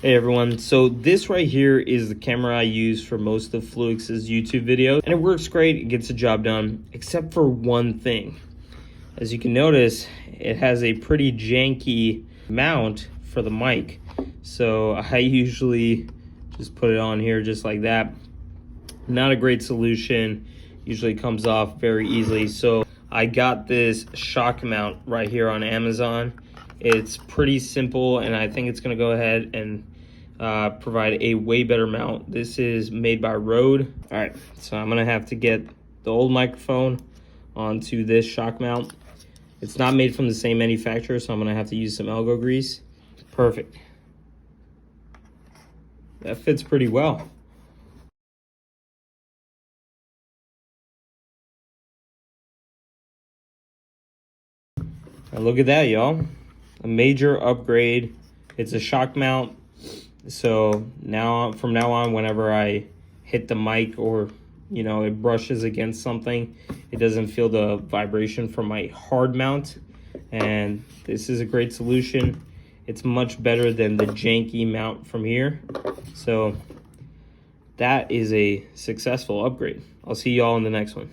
Hey everyone, so this right here is the camera I use for most of Fluix's YouTube videos, and it works great, it gets the job done, except for one thing. As you can notice, it has a pretty janky mount for the mic. So I usually just put it on here just like that. Not a great solution, usually comes off very easily. So I got this shock mount right here on Amazon. It's pretty simple, and I think it's gonna go ahead and provide a way better mount. This is made by Rode. All right, so I'm gonna have to get the old microphone onto this shock mount. It's not made from the same manufacturer, so I'm gonna have to use some elbow grease. Perfect. That fits pretty well. Now look at that, y'all. A major upgrade. It's a shock mount, so now from now on, whenever I hit the mic or it brushes against something, it doesn't feel the vibration from my hard mount. And this is a great solution. It's much better than the janky mount from here. So that is a successful upgrade. I'll see y'all in the next one.